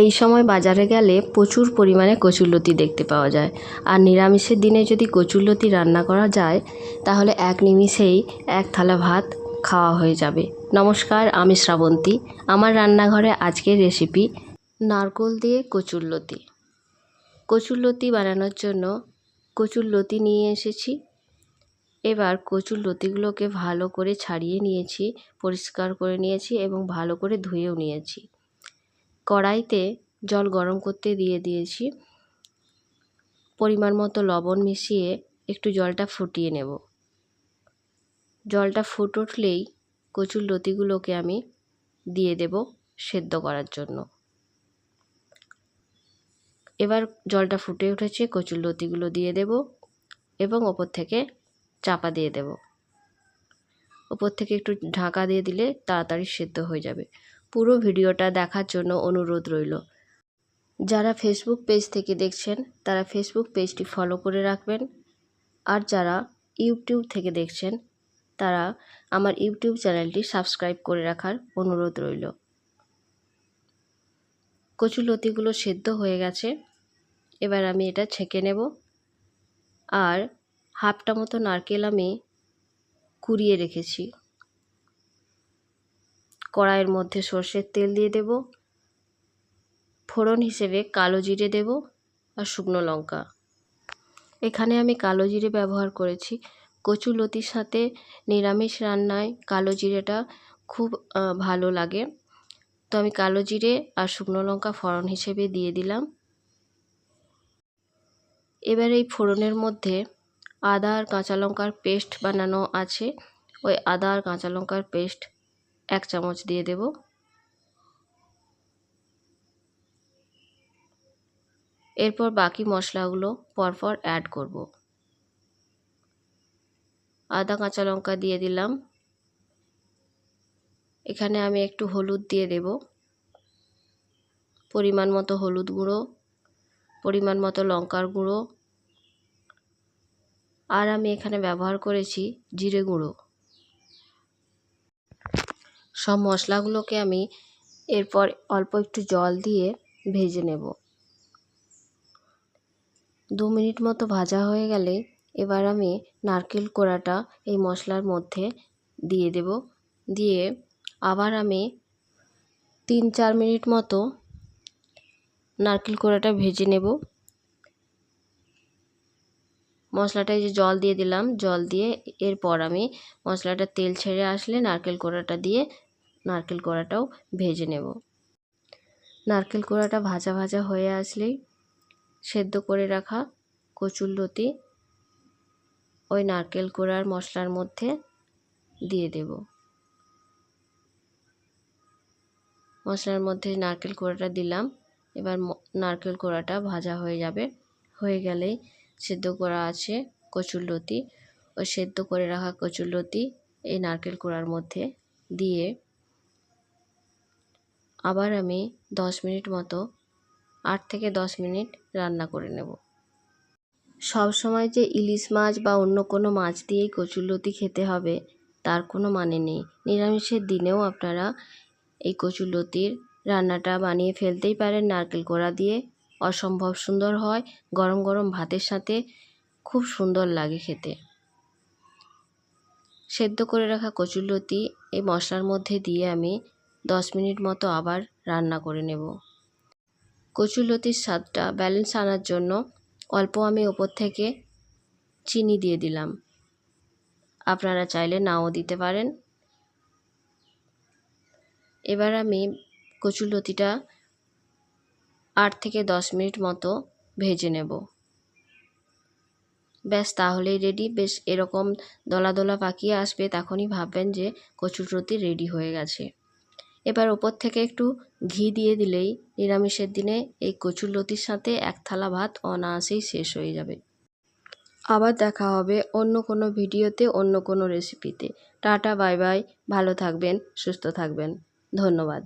এই সময় বাজারে গেলে প্রচুর পরিমাণে কচুরলতি দেখতে পাওয়া যায়। আর নিরামিষের দিনে যদি কচুরলতি রান্না করা যায় তাহলে এক নিমিষেই এক থালা ভাত খাওয়া হয়ে যাবে। নমস্কার, আমি শ্রাবন্তী। আমার রান্নাঘরে আজকের রেসিপি নারকেল দিয়ে কচুরলতি। কচুরলতি বানানোর জন্য কচুরলতি নিয়ে এসেছি। এবার কচুরলতিগুলোকে ভালো করে ছাড়িয়ে নিয়েছি, পরিষ্কার করে নিয়েছি এবং ভালো করে ধুয়েও নিয়েছি। কড়াইতে জল গরম করতে দিয়ে দিয়েছি। পরিমাণ মতো লবণ মিশিয়ে একটু জলটা ফুটিয়ে নেব। জলটা ফুটে উঠলেই কচুরলতিগুলোকে আমি দিয়ে দেব সেদ্ধ করার জন্য। এবার জলটা ফুটে উঠেছে, কচুরলতিগুলো দিয়ে দেব এবং ওপর থেকে চাপা দিয়ে দেব। ওপর থেকে একটু ঢাকা দিয়ে দিলে তাড়াতাড়ি সেদ্ধ হয়ে যাবে। পুরো ভিডিওটা দেখার জন্য অনুরোধ রইল। যারা ফেসবুক পেজ থেকে দেখছেন তারা ফেসবুক পেজটি ফলো করে রাখবেন, আর যারা ইউটিউব থেকে দেখছেন তারা আমার ইউটিউব চ্যানেলটি সাবস্ক্রাইব করে রাখার অনুরোধ রইল। কচুরলতিগুলো সেদ্ধ হয়ে গেছে। এবার আমি এটা ছেঁকে নেব। আর হাফটা মতো নারকেল আমি কুড়িয়ে রেখেছি। কড়াইয়ের মধ্যে সর্ষের তেল দিয়ে দেব। ফোড়ন হিসেবে কালো জিরে দেব আর শুকনো লঙ্কা। এখানে আমি কালো জিরে ব্যবহার করেছি। কচুরলতির সাথে নিরামিষ রান্নায় কালো জিরেটা খুব ভালো লাগে, তো আমি কালো জিরে আর শুকনো লঙ্কা ফোড়ন হিসেবে দিয়ে দিলাম। এবার এই ফোড়নের মধ্যে আদা আর কাঁচা লঙ্কার পেস্ট বানানো আছে, ওই আদা আর কাঁচা লঙ্কার পেস্ট 1 চামচ দিয়ে দেব। এরপর বাকি মশলাগুলো পরপর অ্যাড করব। আদা কাঁচা লঙ্কা দিয়ে দিলাম। এখানে আমি একটু হলুদ দিয়ে দেব, পরিমাণ মতো হলুদ গুঁড়ো, পরিমাণ মতো লঙ্কার গুঁড়ো, আর আমি এখানে ব্যবহার করেছি জিরে গুঁড়ো। সব মশলাগুলোকে আমি এরপর অল্প একটু জল দিয়ে ভেজে নেব। 2 মিনিট মতো ভাজা হয়ে গেলে এবার আমি নারকেল কোড়াটা এই মশলার মধ্যে দিয়ে দেব। দিয়ে আবার আমি 3-4 মিনিট মতো নারকেল কোড়াটা ভেজে নেব। মশলাটায় যে জল দিয়ে দিলাম, জল দিয়ে এরপর আমি মশলাটা তেল ছেড়ে আসলে নারকেল কোড়াটা দিয়ে নারকেল কোড়াটাও ভেজে নেব। নারকেল কোড়াটা ভাজা ভাজা হয়ে আসলেই সেদ্ধ করে রাখা কচুরলতি ওই নারকেল কোড়ার মশলার মধ্যে দিয়ে দেব। মশলার মধ্যে নারকেল কোড়াটা দিলাম। এবার নারকেল কোড়াটা ভাজা হয়ে যাবে। হয়ে গেলেই সেদ্ধ করা আছে কচুরলতি, ওই সেদ্ধ করে রাখা কচুরলতি এই নারকেল কোড়ার মধ্যে দিয়ে আবার আমি 10 মিনিট মতো 8 থেকে 10 মিনিট রান্না করে নেব। সব সময় যে ইলিশ মাছ বা অন্য কোনো মাছ দিয়েই কচুরলতি খেতে হবে তার কোনো মানে নেই। নিরামিষের দিনেও আপনারা এই কচুরলতির রান্নাটা বানিয়ে ফেলতেই পারেন নারকেল কোড়া দিয়ে। অসম্ভব সুন্দর হয়, গরম গরম ভাতের সাথে খুব সুন্দর লাগে খেতে। সেদ্ধ করে রাখা কচুরলতি এই মশলার মধ্যে দিয়ে আমি 10 মিনিট মতো আবার রান্না করে নেব। কচুরলতির স্বাদটা ব্যালেন্স আনার জন্য অল্প আমি ওপর থেকে চিনি দিয়ে দিলাম। আপনারা চাইলে নাও দিতে পারেন। এবার আমি কচুরলতিটা 8 থেকে 10 মিনিট মতো ভেজে নেব। ব্যাস, তাহলেই রেডি। বেশ এরকম দলা দলা পাকিয়ে আসবে, তখনই ভাববেন যে কচুরলতি রেডি হয়ে গেছে। এবার ওপর থেকে একটু ঘি দিয়ে দিলেই নিরামিষের দিনে এই কচুরলতির সাথে 1 থালা ভাত অনায়াসেই শেষ হয়ে যাবে। আবার দেখা হবে অন্য কোনো ভিডিওতে, অন্য কোনো রেসিপিতে। Tata, bye bye. ভালো থাকবেন, সুস্থ থাকবেন। ধন্যবাদ।